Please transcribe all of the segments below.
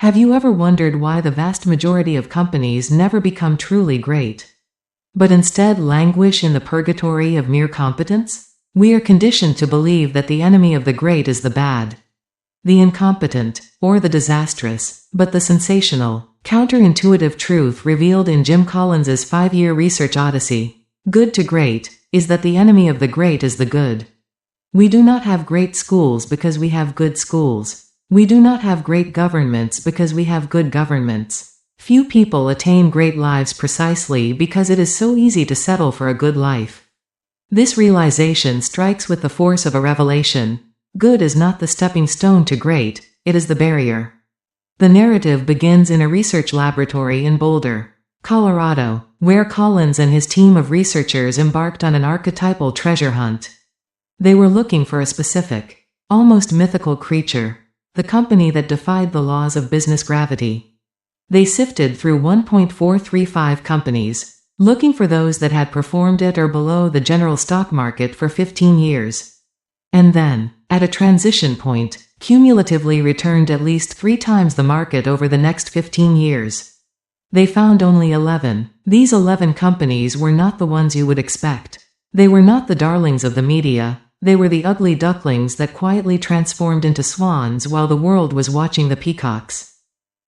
Have you ever wondered why the vast majority of companies never become truly great, but instead languish in the purgatory of mere competence? We are conditioned to believe that the enemy of the great is the bad, the incompetent, or the disastrous, but the sensational, counterintuitive truth revealed in Jim Collins's 5-year research odyssey, Good to Great, is that the enemy of the great is the good. We do not have great schools because we have good schools. We do not have great governments because we have good governments. Few people attain great lives precisely because it is so easy to settle for a good life. This realization strikes with the force of a revelation. Good is not the stepping stone to great, it is the barrier. The narrative begins in a research laboratory in Boulder, Colorado, where Collins and his team of researchers embarked on an archetypal treasure hunt. They were looking for a specific, almost mythical creature, the company that defied the laws of business gravity. They sifted through 1.435 companies, looking for those that had performed at or below the general stock market for 15 years. And then, at a transition point, cumulatively returned at least 3 times the market over the next 15 years. They found only 11. These 11 companies were not the ones you would expect. They were not the darlings of the media. They were the ugly ducklings that quietly transformed into swans while the world was watching the peacocks.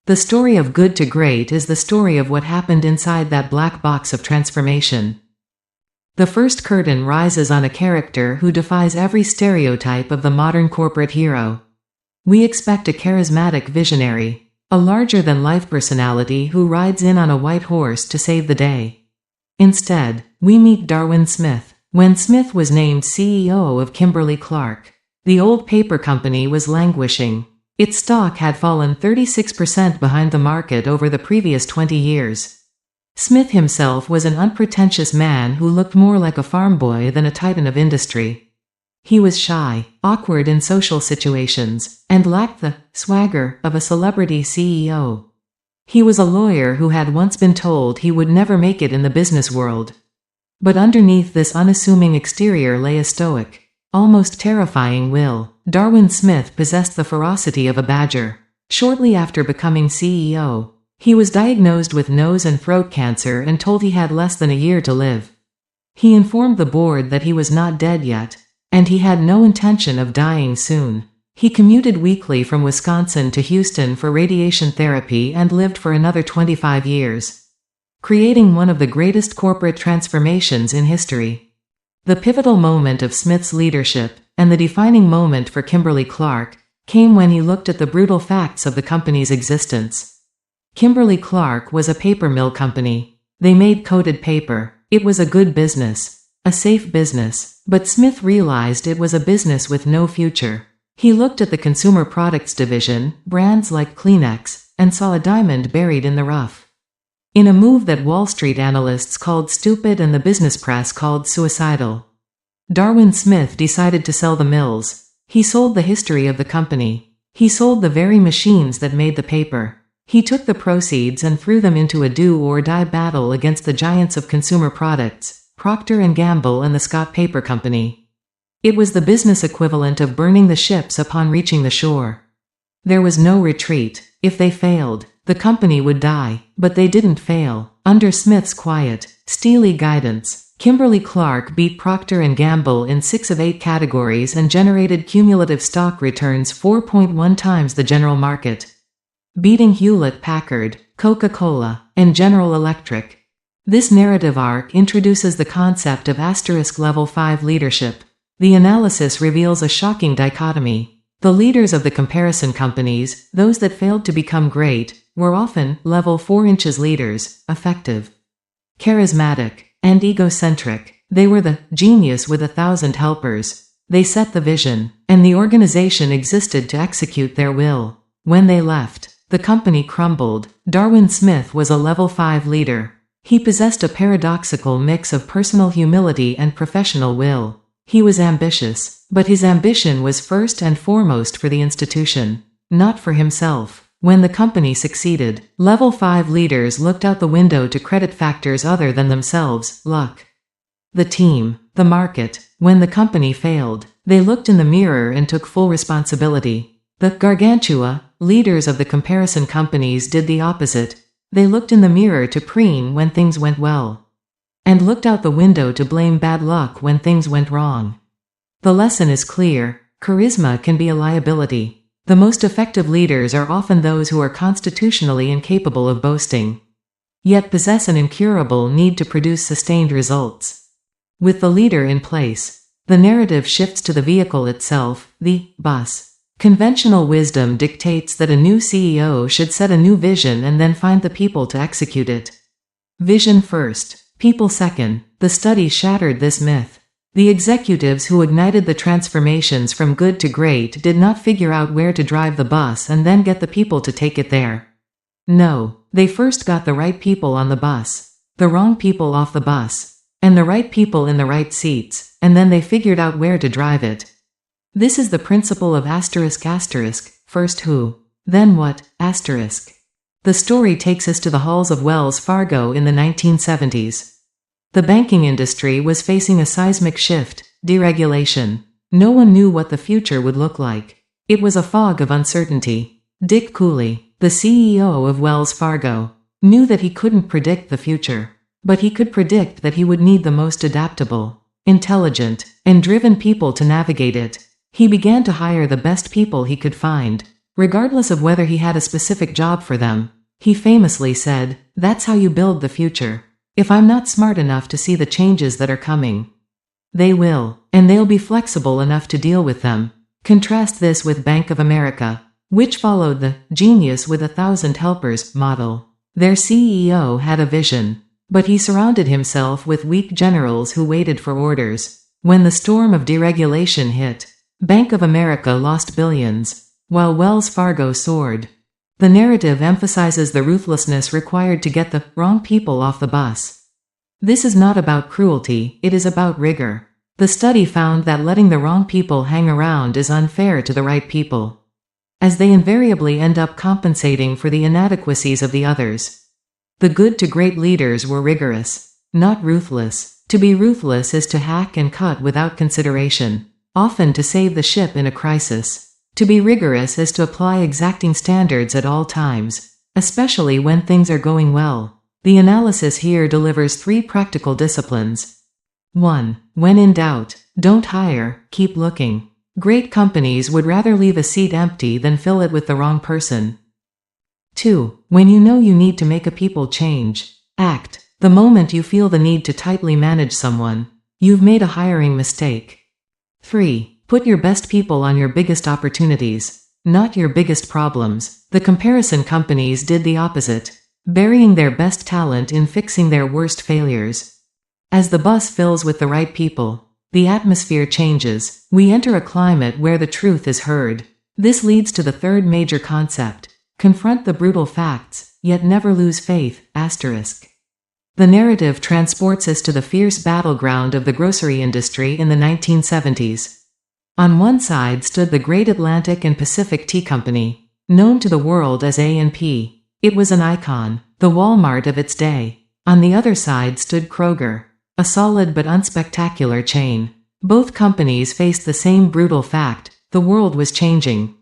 The story of Good to Great is the story of what happened inside that black box of transformation. The first curtain rises on a character who defies every stereotype of the modern corporate hero. We expect a charismatic visionary, a larger-than-life personality who rides in on a white horse to save the day. Instead, we meet Darwin Smith. When Smith was named CEO of Kimberly-Clark, the old paper company was languishing. Its stock had fallen 36% behind the market over the previous 20 years. Smith himself was an unpretentious man who looked more like a farm boy than a titan of industry. He was shy, awkward in social situations, and lacked the swagger of a celebrity CEO. He was a lawyer who had once been told he would never make it in the business world. But underneath this unassuming exterior lay a stoic, almost terrifying will. Darwin Smith possessed the ferocity of a badger. Shortly after becoming CEO, he was diagnosed with nose and throat cancer and told he had less than a year to live. He informed the board that he was not dead yet, and he had no intention of dying soon. He commuted weekly from Wisconsin to Houston for radiation therapy and lived for another 25 years. Creating one of the greatest corporate transformations in history. The pivotal moment of Smith's leadership, and the defining moment for Kimberly-Clark, came when he looked at the brutal facts of the company's existence. Kimberly-Clark was a paper mill company. They made coated paper. It was a good business, a safe business, but Smith realized it was a business with no future. He looked at the consumer products division, brands like Kleenex, and saw a diamond buried in the rough. In a move that Wall Street analysts called stupid and the business press called suicidal, Darwin Smith decided to sell the mills. He sold the history of the company. He sold the very machines that made the paper. He took the proceeds and threw them into a do-or-die battle against the giants of consumer products, Procter & Gamble and the Scott Paper Company. It was the business equivalent of burning the ships upon reaching the shore. There was no retreat. If they failed, the company would die, but they didn't fail. Under Smith's quiet, steely guidance, Kimberly-Clark beat Procter & Gamble in 6 of 8 categories and generated cumulative stock returns 4.1 times the general market, beating Hewlett-Packard, Coca-Cola, and General Electric. This narrative arc introduces the concept of level 5 leadership. The analysis reveals a shocking dichotomy. The leaders of the comparison companies, those that failed to become great, were often level 4 leaders, effective, charismatic, and egocentric. They were the genius with 1,000 helpers. They set the vision, and the organization existed to execute their will. When they left, the company crumbled. Darwin Smith was a level 5 leader. He possessed a paradoxical mix of personal humility and professional will. He was ambitious, but his ambition was first and foremost for the institution, not for himself. When the company succeeded, level 5 leaders looked out the window to credit factors other than themselves, luck, the team, the market. When the company failed, they looked in the mirror and took full responsibility. The gargantua, leaders of the comparison companies did the opposite. They looked in the mirror to preen when things went well, and looked out the window to blame bad luck when things went wrong. The lesson is clear: charisma can be a liability. The most effective leaders are often those who are constitutionally incapable of boasting, yet possess an incurable need to produce sustained results. With the leader in place, the narrative shifts to the vehicle itself, the bus. Conventional wisdom dictates that a new CEO should set a new vision and then find the people to execute it. Vision first, people second. The study shattered this myth. The executives who ignited the transformations from good to great did not figure out where to drive the bus and then get the people to take it there. No, they first got the right people on the bus, the wrong people off the bus, and the right people in the right seats, and then they figured out where to drive it. This is the principle of ***, first who, then what, ***. The story takes us to the halls of Wells Fargo in the 1970s. The banking industry was facing a seismic shift, deregulation. No one knew what the future would look like. It was a fog of uncertainty. Dick Cooley, the CEO of Wells Fargo, knew that he couldn't predict the future, but he could predict that he would need the most adaptable, intelligent, and driven people to navigate it. He began to hire the best people he could find, regardless of whether he had a specific job for them. He famously said, "That's how you build the future. If I'm not smart enough to see the changes that are coming, they will, and they'll be flexible enough to deal with them." Contrast this with Bank of America, which followed the "genius with 1,000 helpers" model. Their CEO had a vision, but he surrounded himself with weak generals who waited for orders. When the storm of deregulation hit, Bank of America lost billions, while Wells Fargo soared. The narrative emphasizes the ruthlessness required to get the wrong people off the bus. This is not about cruelty, it is about rigor. The study found that letting the wrong people hang around is unfair to the right people, as they invariably end up compensating for the inadequacies of the others. The good to great leaders were rigorous, not ruthless. To be ruthless is to hack and cut without consideration, often to save the ship in a crisis. To be rigorous is to apply exacting standards at all times, especially when things are going well. The analysis here delivers 3 practical disciplines. 1. When in doubt, don't hire, keep looking. Great companies would rather leave a seat empty than fill it with the wrong person. 2. When you know you need to make a people change, act. The moment you feel the need to tightly manage someone, you've made a hiring mistake. 3. Put your best people on your biggest opportunities, not your biggest problems. The comparison companies did the opposite, burying their best talent in fixing their worst failures. As the bus fills with the right people, the atmosphere changes. We enter a climate where the truth is heard. This leads to the third major concept: confront the brutal facts, yet never lose faith. The narrative transports us to the fierce battleground of the grocery industry in the 1970s. On one side stood the Great Atlantic and Pacific Tea Company, known to the world as A&P. It was an icon, the Walmart of its day. On the other side stood Kroger, a solid but unspectacular chain. Both companies faced the same brutal fact: the world was changing.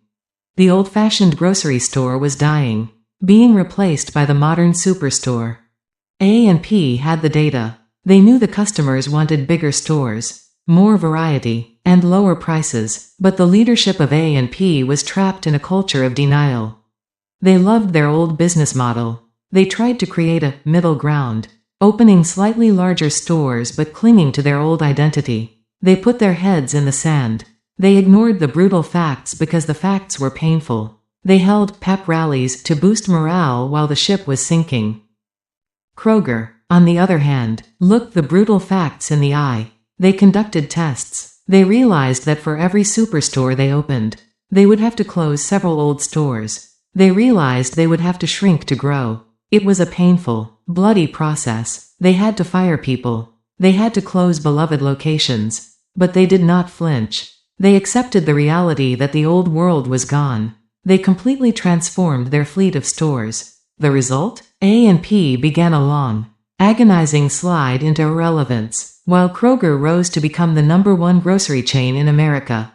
The old-fashioned grocery store was dying, being replaced by the modern superstore. A&P had the data. They knew the customers wanted bigger stores, more variety, and lower prices, but the leadership of A&P was trapped in a culture of denial. They loved their old business model. They tried to create a middle ground, opening slightly larger stores but clinging to their old identity. They put their heads in the sand. They ignored the brutal facts because the facts were painful. They held pep rallies to boost morale while the ship was sinking. Kroger, on the other hand, looked the brutal facts in the eye. They conducted tests. They realized that for every superstore they opened, they would have to close several old stores. They realized they would have to shrink to grow. It was a painful, bloody process. They had to fire people. They had to close beloved locations. But they did not flinch. They accepted the reality that the old world was gone. They completely transformed their fleet of stores. The result? A&P began a long, agonizing slide into irrelevance, while Kroger rose to become the #1 grocery chain in America.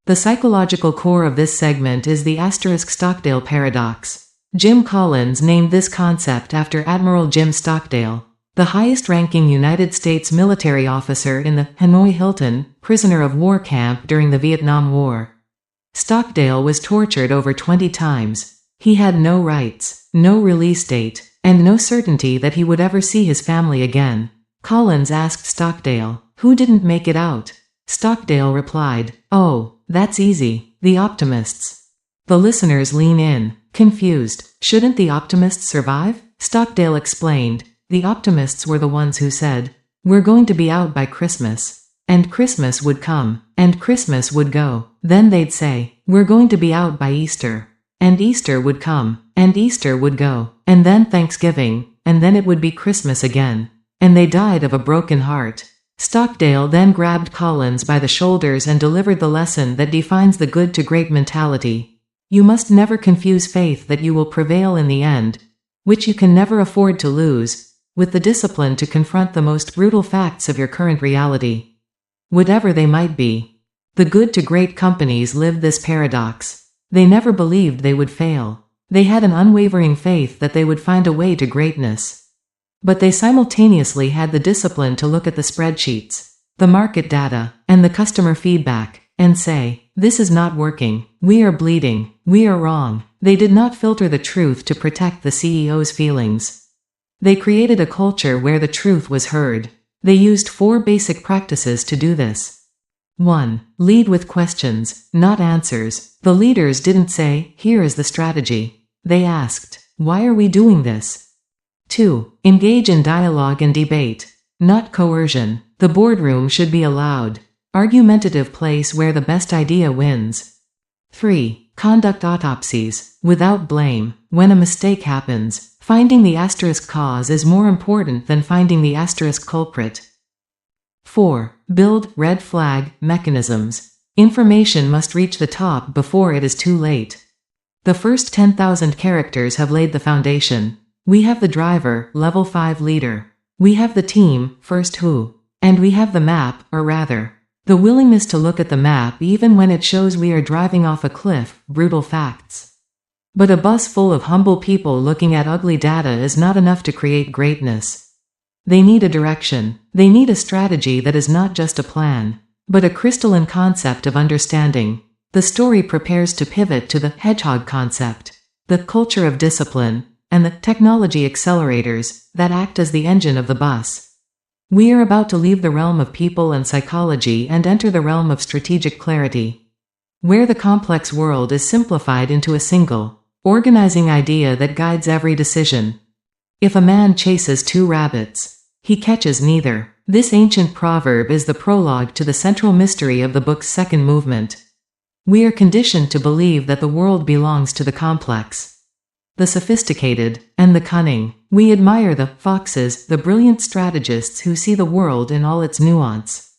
The psychological core of this segment is the *Stockdale paradox. Jim Collins named this concept after Admiral Jim Stockdale, the highest-ranking United States military officer in the Hanoi Hilton prisoner of war camp during the Vietnam War. Stockdale was tortured over 20 times. He had no rights, no release date, and no certainty that he would ever see his family again. Collins asked Stockdale, "Who didn't make it out?" Stockdale replied, "Oh, that's easy, the optimists." The listeners lean in, confused. Shouldn't the optimists survive? Stockdale explained, the optimists were the ones who said, "We're going to be out by Christmas." And Christmas would come, and Christmas would go. Then they'd say, "We're going to be out by Easter." And Easter would come, and Easter would go, and then Thanksgiving, and then it would be Christmas again. And they died of a broken heart. Stockdale then grabbed Collins by the shoulders and delivered the lesson that defines the good to great mentality. You must never confuse faith that you will prevail in the end, which you can never afford to lose, with the discipline to confront the most brutal facts of your current reality, whatever they might be. The good to great companies lived this paradox. They never believed they would fail. They had an unwavering faith that they would find a way to greatness. But they simultaneously had the discipline to look at the spreadsheets, the market data, and the customer feedback, and say, "This is not working. We are bleeding. We are wrong." They did not filter the truth to protect the CEO's feelings. They created a culture where the truth was heard. They used 4 basic practices to do this. 1. Lead with questions, not answers. The leaders didn't say, "Here is the strategy." They asked, "Why are we doing this?" 2. Engage in dialogue and debate, not coercion. The boardroom should be a loud, argumentative place where the best idea wins. 3. Conduct autopsies, without blame. When a mistake happens, finding the cause is more important than finding the culprit. 4. Build red flag mechanisms. Information must reach the top before it is too late. The first 10,000 characters have laid the foundation. We have the driver, level 5 leader. We have the team, first who. And we have the map, or rather, the willingness to look at the map even when it shows we are driving off a cliff, brutal facts. But a bus full of humble people looking at ugly data is not enough to create greatness. They need a direction. They need a strategy that is not just a plan, but a crystalline concept of understanding. The story prepares to pivot to the hedgehog concept, the culture of discipline, and the technology accelerators that act as the engine of the bus. We are about to leave the realm of people and psychology and enter the realm of strategic clarity, where the complex world is simplified into a single, organizing idea that guides every decision. If a man chases 2 rabbits, he catches neither. This ancient proverb is the prologue to the central mystery of the book's second movement. We are conditioned to believe that the world belongs to the complex, the sophisticated, and the cunning. We admire the foxes, the brilliant strategists who see the world in all its nuance,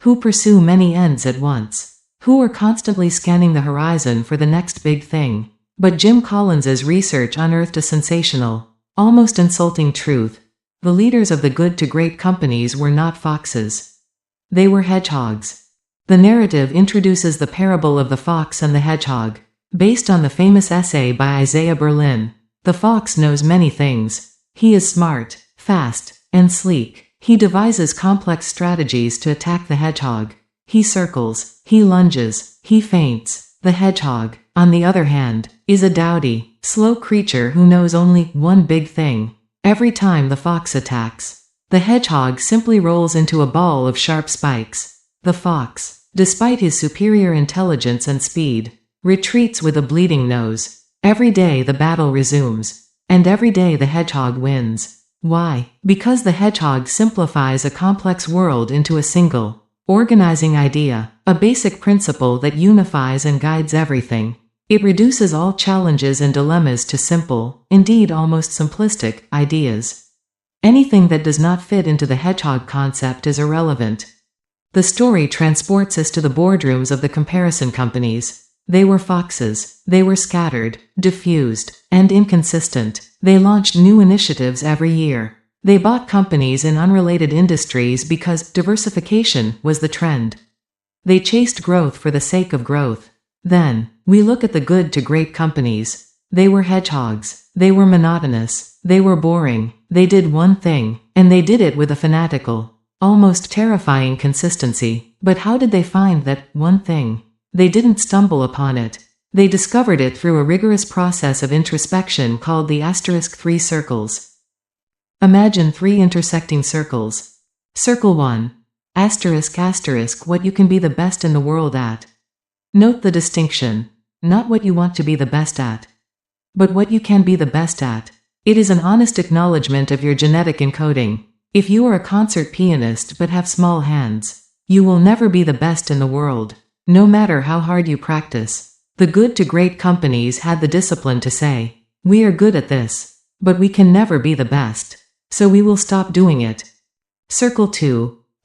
who pursue many ends at once, who are constantly scanning the horizon for the next big thing. But Jim Collins's research unearthed a sensational, almost insulting truth. The leaders of the good to great companies were not foxes. They were hedgehogs. The narrative introduces the parable of the fox and the hedgehog, based on the famous essay by Isaiah Berlin. The fox knows many things. He is smart, fast, and sleek. He devises complex strategies to attack the hedgehog. He circles, he lunges, he feints. The hedgehog, on the other hand, is a dowdy, slow creature who knows only one big thing. Every time the fox attacks, the hedgehog simply rolls into a ball of sharp spikes. The fox, despite his superior intelligence and speed, retreats with a bleeding nose. Every day the battle resumes, and every day the hedgehog wins. Why? Because the hedgehog simplifies a complex world into a single, organizing idea, a basic principle that unifies and guides everything. It reduces all challenges and dilemmas to simple, indeed almost simplistic, ideas. Anything that does not fit into the hedgehog concept is irrelevant. The story transports us to the boardrooms of the comparison companies. They were foxes. They were scattered, diffused, and inconsistent. They launched new initiatives every year. They bought companies in unrelated industries because diversification was the trend. They chased growth for the sake of growth. Then, we look at the good to great companies. They were hedgehogs. They were monotonous. They were boring. They did one thing, and they did it with a fanatical, almost terrifying consistency. But how did they find that one thing? They didn't stumble upon it. They discovered it through a rigorous process of introspection called the *3 circles. Imagine 3 intersecting circles. Circle 1. ***, what you can be the best in the world at. Note the distinction. Not what you want to be the best at, but what you can be the best at. It is an honest acknowledgement of your genetic encoding. If you are a concert pianist but have small hands, you will never be the best in the world, no matter how hard you practice. The good to great companies had the discipline to say, we are good at this, but we can never be the best, so we will stop doing it. Circle 2. ***,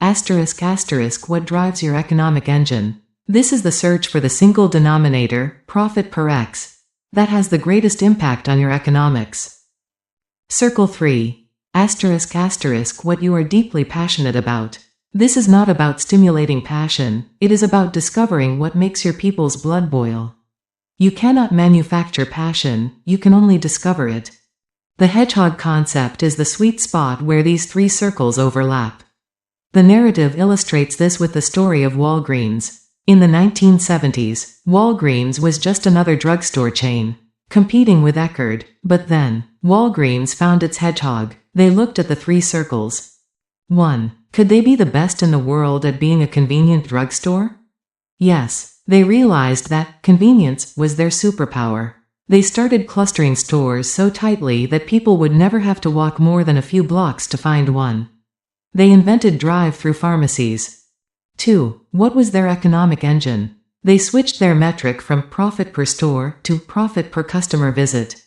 what drives your economic engine. This is the search for the single denominator, profit per X, that has the greatest impact on your economics. Circle 3. ***, what you are deeply passionate about. This is not about stimulating passion, it is about discovering what makes your people's blood boil. You cannot manufacture passion, you can only discover it. The hedgehog concept is the sweet spot where these 3 circles overlap. The narrative illustrates this with the story of Walgreens. In the 1970s, Walgreens was just another drugstore chain, competing with Decode, but then, Walgreens found its hedgehog. They looked at the 3 circles. 1. Could they be the best in the world at being a convenient drugstore? Yes, they realized that convenience was their superpower. They started clustering stores so tightly that people would never have to walk more than a few blocks to find one. They invented drive-through pharmacies. 2. What was their economic engine? They switched their metric from profit per store to profit per customer visit.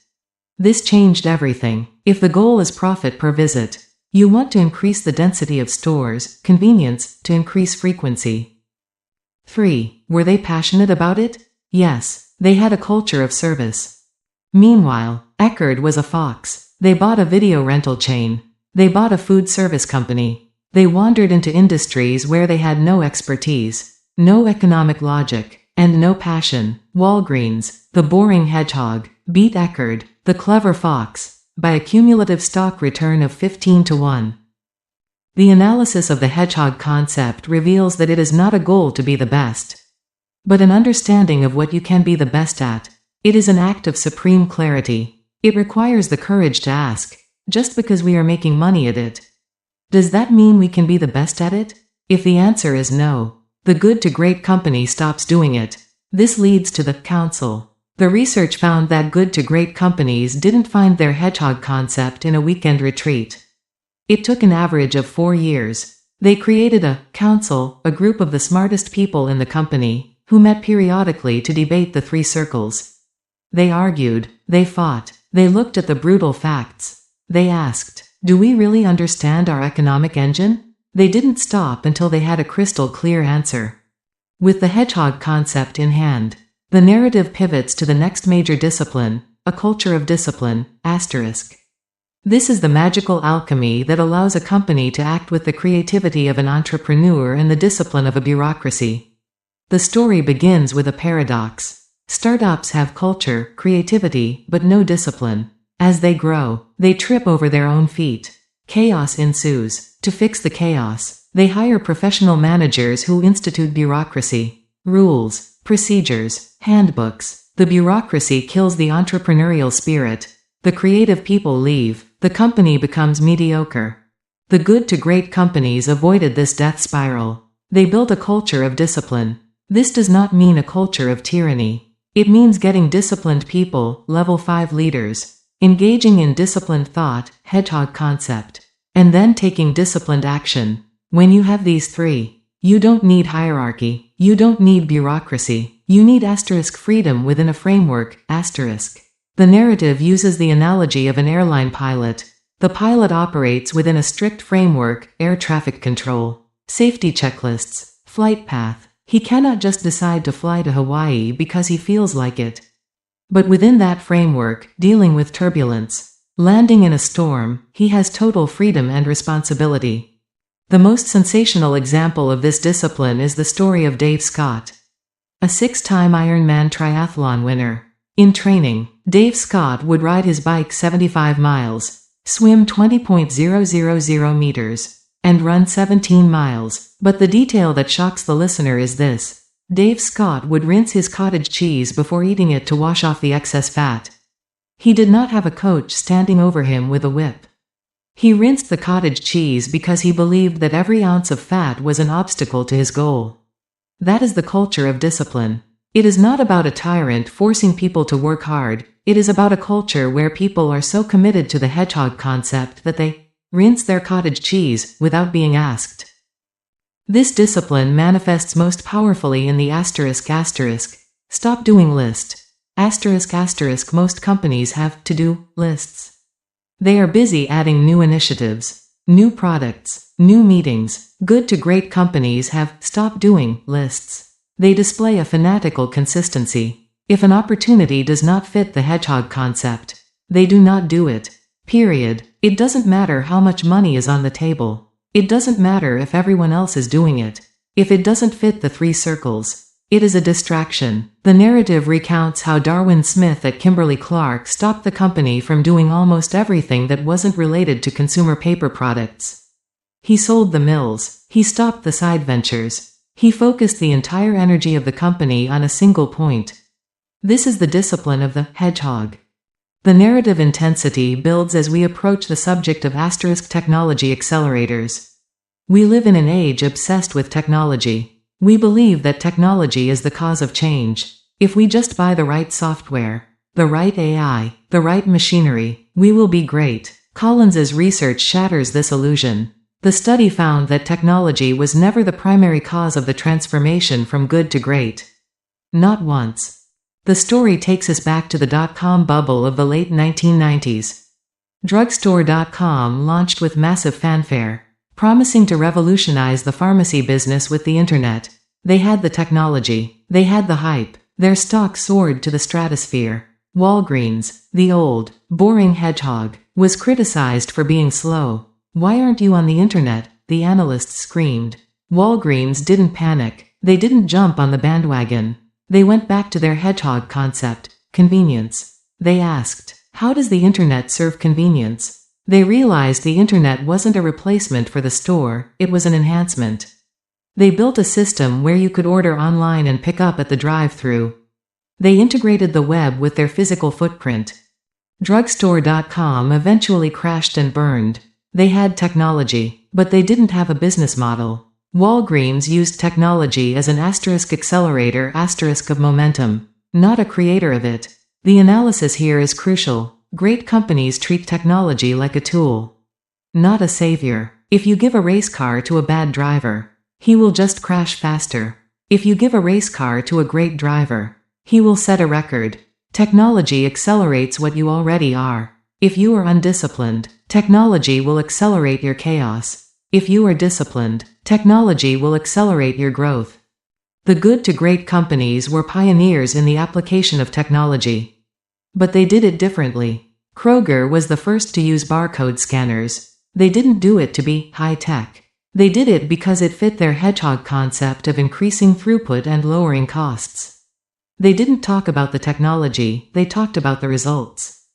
This changed everything. If the goal is profit per visit, you want to increase the density of stores, convenience, to increase frequency. 3. Were they passionate about it? Yes, they had a culture of service. Meanwhile, Decode was a fox. They bought a video rental chain. They bought a food service company. They wandered into industries where they had no expertise, no economic logic, and no passion. Walgreens, the boring hedgehog, beat Decode, the clever fox, by a cumulative stock return of 15-1. The analysis of the hedgehog concept reveals that it is not a goal to be the best, but an understanding of what you can be the best at. It is an act of supreme clarity. It requires the courage to ask, just because we are making money at it, does that mean we can be the best at it? If the answer is no, the good to great company stops doing it. This leads to the council. The research found that good to great companies didn't find their hedgehog concept in a weekend retreat. It took an average of 4 years. They created a council, a group of the smartest people in the company, who met periodically to debate the 3 circles. They argued, they fought, they looked at the brutal facts. They asked, do we really understand our economic engine? They didn't stop until they had a crystal clear answer. With the hedgehog concept in hand, the narrative pivots to the next major discipline, a culture of discipline, ***. This is the magical alchemy that allows a company to act with the creativity of an entrepreneur and the discipline of a bureaucracy. The story begins with a paradox. Startups have culture, creativity, but no discipline. As they grow, they trip over their own feet. Chaos ensues. To fix the chaos, they hire professional managers who institute bureaucracy, rules, procedures, handbooks. The bureaucracy kills the entrepreneurial spirit. The creative people leave. The company becomes mediocre. The good to great companies avoided this death spiral. They built a culture of discipline. This does not mean a culture of tyranny. It means getting disciplined people, level 5 leaders, engaging in disciplined thought, hedgehog concept, and then taking disciplined action. When you have these 3, you don't need hierarchy, you don't need bureaucracy, you need freedom within a framework, The narrative uses the analogy of an airline pilot. The pilot operates within a strict framework, air traffic control, safety checklists, flight path. He cannot just decide to fly to Hawaii because he feels like it. But within that framework, dealing with turbulence, landing in a storm, he has total freedom and responsibility. The most sensational example of this discipline is the story of Dave Scott, a 6-time Ironman triathlon winner. In training, Dave Scott would ride his bike 75 miles, swim 20.000 meters, and run 17 miles. But the detail that shocks the listener is this: Dave Scott would rinse his cottage cheese before eating it to wash off the excess fat. He did not have a coach standing over him with a whip. He rinsed the cottage cheese because he believed that every ounce of fat was an obstacle to his goal. That is the culture of discipline. It is not about a tyrant forcing people to work hard. It is about a culture where people are so committed to the hedgehog concept that they rinse their cottage cheese without being asked. This discipline manifests most powerfully in the stop doing list. Most companies have to-do lists. They are busy adding new initiatives, new products, new meetings. Good to great companies have stop doing lists. They display a fanatical consistency. If an opportunity does not fit the hedgehog concept, they do not do it. Period. It doesn't matter how much money is on the table. It doesn't matter if everyone else is doing it. If it doesn't fit the 3 circles, it is a distraction. The narrative recounts how Darwin Smith at Kimberly-Clark stopped the company from doing almost everything that wasn't related to consumer paper products. He sold the mills. He stopped the side ventures. He focused the entire energy of the company on a single point. This is the discipline of the hedgehog. The narrative intensity builds as we approach the subject of technology accelerators. We live in an age obsessed with technology. We believe that technology is the cause of change. If we just buy the right software, the right AI, the right machinery, we will be great. Collins's research shatters this illusion. The study found that technology was never the primary cause of the transformation from good to great. Not once. The story takes us back to the dot-com bubble of the late 1990s. Drugstore.com launched with massive fanfare, promising to revolutionize the pharmacy business with the internet. They had the technology. They had the hype. Their stock soared to the stratosphere. Walgreens, the old, boring hedgehog, was criticized for being slow. Why aren't you on the internet? The analysts screamed. Walgreens didn't panic. They didn't jump on the bandwagon. They went back to their hedgehog concept, convenience. They asked, how does the internet serve convenience? They realized the internet wasn't a replacement for the store, it was an enhancement. They built a system where you could order online and pick up at the drive-thru. They integrated the web with their physical footprint. Drugstore.com eventually crashed and burned. They had technology, but they didn't have a business model. Walgreens used technology as an accelerator of momentum, not a creator of it. The analysis here is crucial. Great companies treat technology like a tool, not a savior. If you give a race car to a bad driver, he will just crash faster. If you give a race car to a great driver, he will set a record. Technology accelerates what you already are. If you are undisciplined, technology will accelerate your chaos. If you are disciplined, technology will accelerate your growth. The good to great companies were pioneers in the application of technology. But they did it differently. Kroger was the first to use barcode scanners. They didn't do it to be high-tech. They did it because it fit their hedgehog concept of increasing throughput and lowering costs. They didn't talk about the technology, they talked about the results.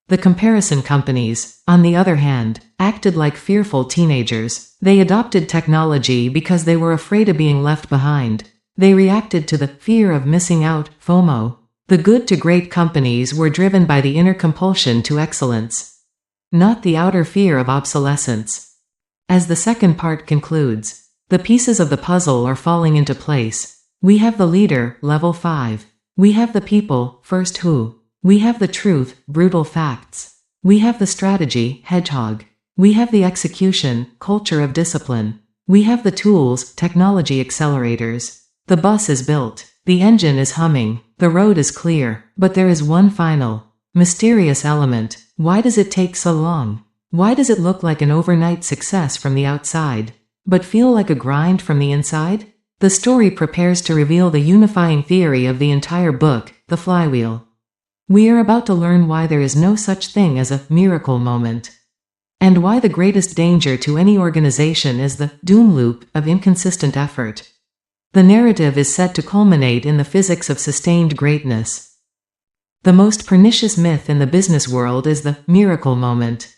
The comparison companies, on the other hand, acted like fearful teenagers. They adopted technology because they were afraid of being left behind. They reacted to the fear of missing out, FOMO. The good to great companies were driven by the inner compulsion to excellence, not the outer fear of obsolescence. As the second part concludes, the pieces of the puzzle are falling into place. We have the leader, level 5. We have the people, first who. We have the truth, brutal facts. We have the strategy, hedgehog. We have the execution, culture of discipline. We have the tools, technology accelerators. The bus is built. The engine is humming. The road is clear. But there is one final, mysterious element. Why does it take so long? Why does it look like an overnight success from the outside, but feel like a grind from the inside? The story prepares to reveal the unifying theory of the entire book, the flywheel. We are about to learn why there is no such thing as a miracle moment. and why the greatest danger to any organization is the doom loop of inconsistent effort. The narrative is set to culminate in the physics of sustained greatness. The most pernicious myth in the business world is the miracle moment.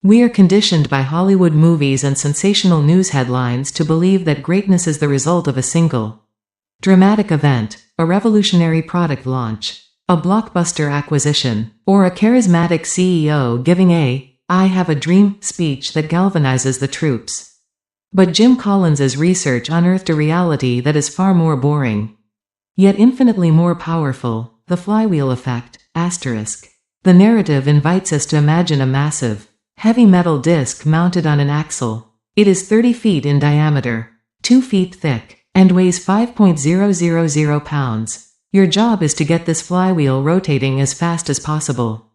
We are conditioned by Hollywood movies and sensational news headlines to believe that greatness is the result of a single dramatic event, a revolutionary product launch, a blockbuster acquisition, or a charismatic CEO giving a "I have a dream" speech that galvanizes the troops. But Jim Collins's research unearthed a reality that is far more boring, yet infinitely more powerful: the flywheel effect. The narrative invites us to imagine a massive, heavy metal disc mounted on an axle. It is 30 feet in diameter, 2 feet thick, and weighs 5.000 pounds. Your job is to get this flywheel rotating as fast as possible.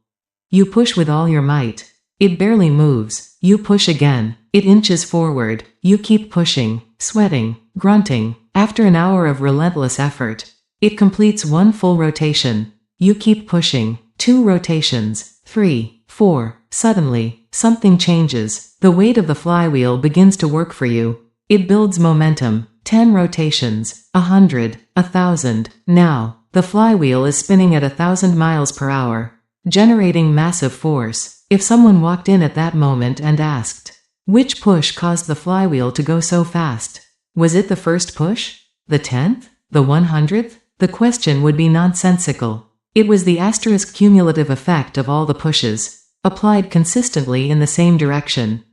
You push with all your might. It barely moves. You push again. It inches forward. You keep pushing, sweating, grunting. After an hour of relentless effort, it completes 1 full rotation. You keep pushing. 2 rotations. 3, 4. Suddenly, something changes. The weight of the flywheel begins to work for you. It builds momentum. 10 rotations. 100. 1,000. Now, the flywheel is spinning at 1,000 miles per hour, generating massive force. If someone walked in at that moment and asked, which push caused the flywheel to go so fast? Was it the first push? The 10th? The 100th? The question would be nonsensical. It was the cumulative effect of all the pushes, applied consistently in the same direction.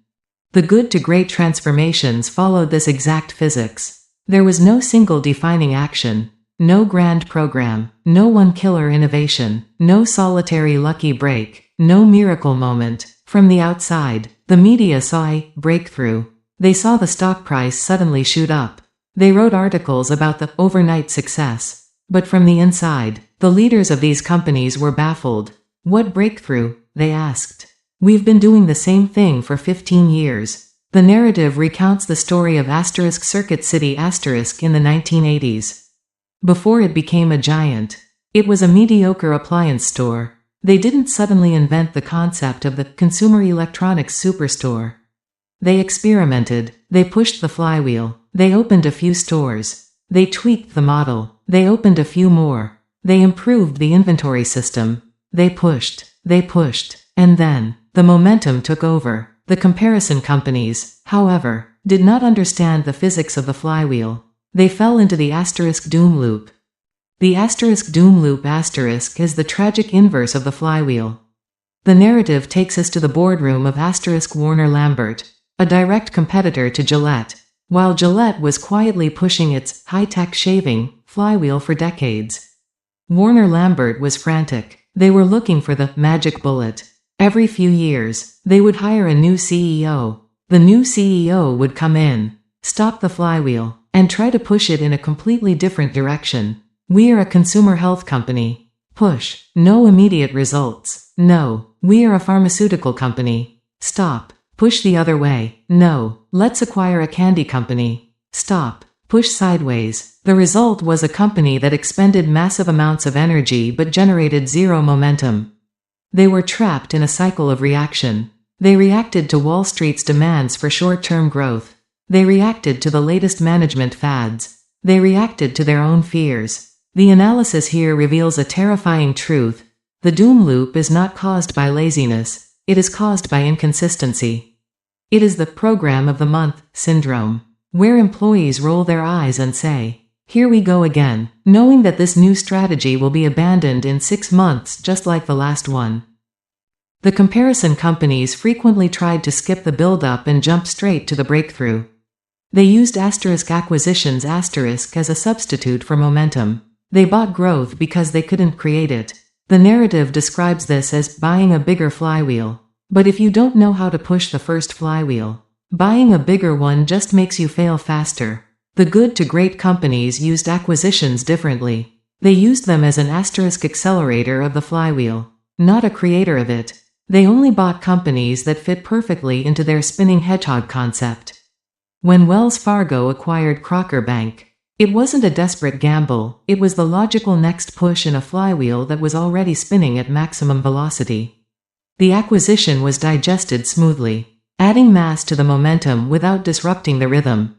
The good to great transformations followed this exact physics. There was no single defining action, no grand program, no one killer innovation, no solitary lucky break, no miracle moment. From the outside, the media saw a breakthrough. They saw the stock price suddenly shoot up. They wrote articles about the overnight success. But from the inside, the leaders of these companies were baffled. What breakthrough? They asked. We've been doing the same thing for 15 years. The narrative recounts the story of Circuit City in the 1980s. Before it became a giant, it was a mediocre appliance store. They didn't suddenly invent the concept of the consumer electronics superstore. They experimented. They pushed the flywheel. They opened a few stores. They tweaked the model. They opened a few more. They improved the inventory system. They pushed, and then the momentum took over. The comparison companies, however, did not understand the physics of the flywheel. They fell into the doom loop. The doom loop is the tragic inverse of the flywheel. The narrative takes us to the boardroom of Warner Lambert, a direct competitor to Gillette, while Gillette was quietly pushing its high-tech shaving flywheel for decades. Warner Lambert was frantic. They were looking for the magic bullet. Every few years, they would hire a new CEO. The new CEO would come in, stop the flywheel, and try to push it in a completely different direction. We are a consumer health company. Push. No immediate results. No. We are a pharmaceutical company. Stop. Push the other way. No. Let's acquire a candy company. Stop. Push sideways. The result was a company that expended massive amounts of energy but generated zero momentum. They were trapped in a cycle of reaction. They reacted to Wall Street's demands for short-term growth. They reacted to the latest management fads. They reacted to their own fears. The analysis here reveals a terrifying truth. The doom loop is not caused by laziness. It is caused by inconsistency. It is the program of the month syndrome, where employees roll their eyes and say, "Here we go again," knowing that this new strategy will be abandoned in 6 months just like the last one. The comparison companies frequently tried to skip the build-up and jump straight to the breakthrough. They used acquisitions as a substitute for momentum. They bought growth because they couldn't create it. The narrative describes this as buying a bigger flywheel. But if you don't know how to push the first flywheel, buying a bigger one just makes you fail faster. The good to great companies used acquisitions differently. They used them as an accelerator of the flywheel, not a creator of it. They only bought companies that fit perfectly into their spinning hedgehog concept. When Wells Fargo acquired Crocker Bank, it wasn't a desperate gamble, it was the logical next push in a flywheel that was already spinning at maximum velocity. The acquisition was digested smoothly, adding mass to the momentum without disrupting the rhythm.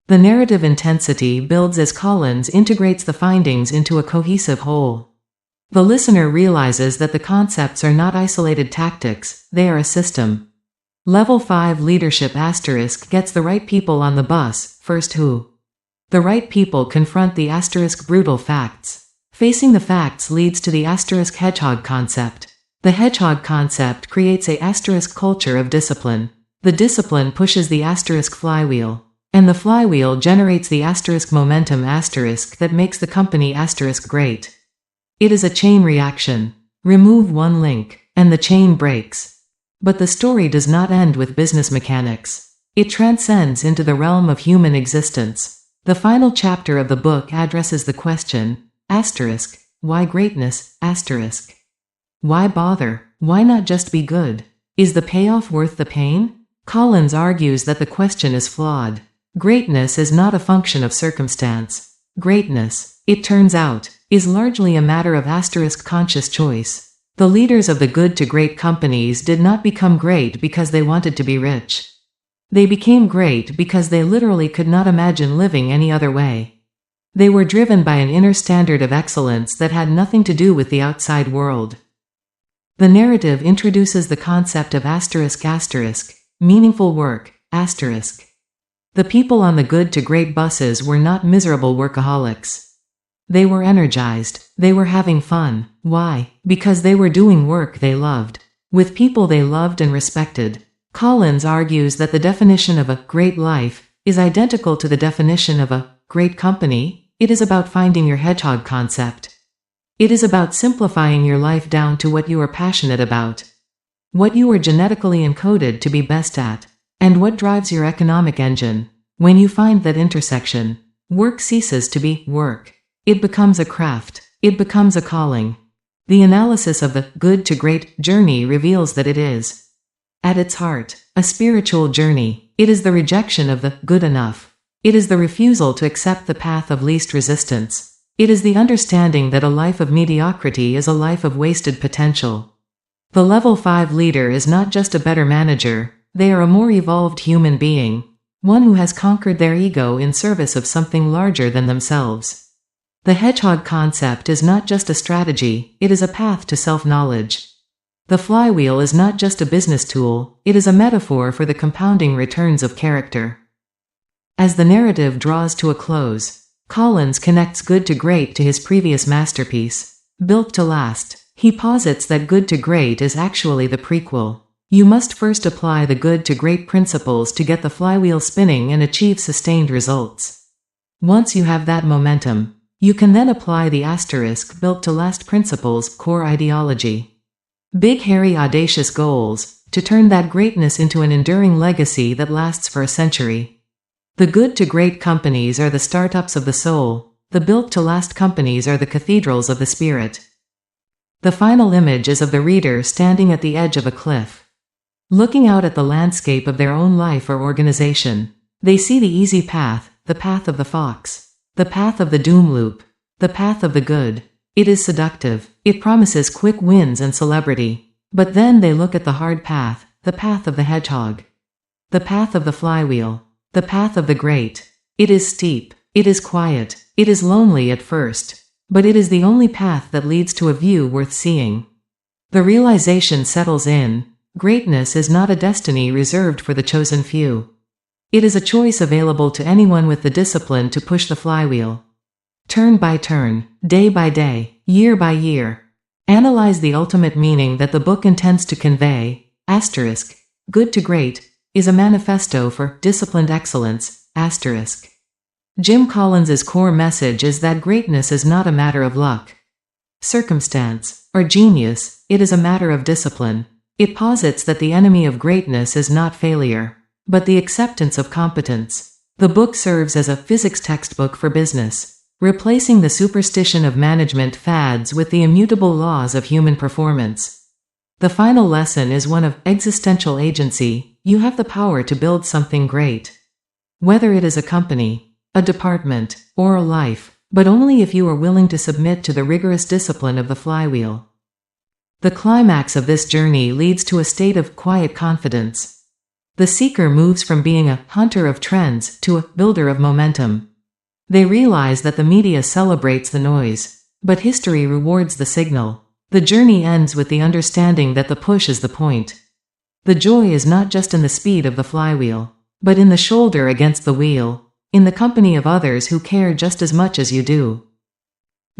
The narrative intensity builds as Collins integrates the findings into a cohesive whole. The listener realizes that the concepts are not isolated tactics, they are a system. Level 5 Leadership * gets the right people on the bus. First who? The right people confront the * brutal facts. Facing the facts leads to the * hedgehog concept. The hedgehog concept creates a * culture of discipline. The discipline pushes the * flywheel. And the flywheel generates the * momentum * that makes the company * great. It is a chain reaction. Remove one link, and the chain breaks. But the story does not end with business mechanics. It transcends into the realm of human existence. The final chapter of the book addresses the question, why greatness, why bother, why not just be good? Is the payoff worth the pain? Collins argues that the question is flawed. Greatness is not a function of circumstance. Greatness, it turns out, is largely a matter of conscious choice. The leaders of the good to great companies did not become great because they wanted to be rich. They became great because they literally could not imagine living any other way. They were driven by an inner standard of excellence that had nothing to do with the outside world. The narrative introduces the concept of **, meaningful work, **. The people on the good to great buses were not miserable workaholics. They were energized, they were having fun. Why? Because they were doing work they loved, with people they loved and respected. Collins argues that the definition of a great life is identical to the definition of a great company. It is about finding your hedgehog concept. It is about simplifying your life down to what you are passionate about, what you are genetically encoded to be best at, and what drives your economic engine. When you find that intersection, work ceases to be work. It becomes a craft. It becomes a calling. The analysis of the good to great journey reveals that it is, at its heart, a spiritual journey. It is the rejection of the good enough. It is the refusal to accept the path of least resistance. It is the understanding that a life of mediocrity is a life of wasted potential. The level 5 leader is not just a better manager, they are a more evolved human being, one who has conquered their ego in service of something larger than themselves. The hedgehog concept is not just a strategy, it is a path to self-knowledge. The flywheel is not just a business tool, it is a metaphor for the compounding returns of character. As the narrative draws to a close, Collins connects Good to Great to his previous masterpiece, Built to Last. He posits that Good to Great is actually the prequel. You must first apply the Good to Great principles to get the flywheel spinning and achieve sustained results. Once you have that momentum, you can then apply the * Built to Last principles core ideology. Big, hairy, audacious goals, to turn that greatness into an enduring legacy that lasts for a century. The good to great companies are the startups of the soul, the built to last companies are the cathedrals of the spirit. The final image is of the reader standing at the edge of a cliff, looking out at the landscape of their own life or organization. They see the easy path, the path of the fox, the path of the doom loop, the path of the good. It is seductive, it promises quick wins and celebrity. But then they look at the hard path, the path of the hedgehog, the path of the flywheel, the path of the great. It is steep, it is quiet, it is lonely at first, but it is the only path that leads to a view worth seeing. The realization settles in, greatness is not a destiny reserved for the chosen few. It is a choice available to anyone with the discipline to push the flywheel. Turn by turn, day by day, year by year. Analyze the ultimate meaning that the book intends to convey. * Good to Great is a manifesto for disciplined excellence. * Jim Collins's core message is that greatness is not a matter of luck, circumstance, or genius, it is a matter of discipline. It posits that the enemy of greatness is not failure, but the acceptance of competence. The book serves as a physics textbook for business, replacing the superstition of management fads with the immutable laws of human performance. The final lesson is one of existential agency. You have the power to build something great. Whether it is a company, a department, or a life, but only if you are willing to submit to the rigorous discipline of the flywheel. The climax of this journey leads to a state of quiet confidence. The seeker moves from being a hunter of trends to a builder of momentum. They realize that the media celebrates the noise, but history rewards the signal. The journey ends with the understanding that the push is the point. The joy is not just in the speed of the flywheel, but in the shoulder against the wheel, in the company of others who care just as much as you do.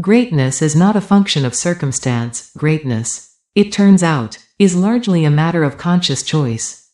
Greatness is not a function of circumstance. Greatness, it turns out, is largely a matter of conscious choice.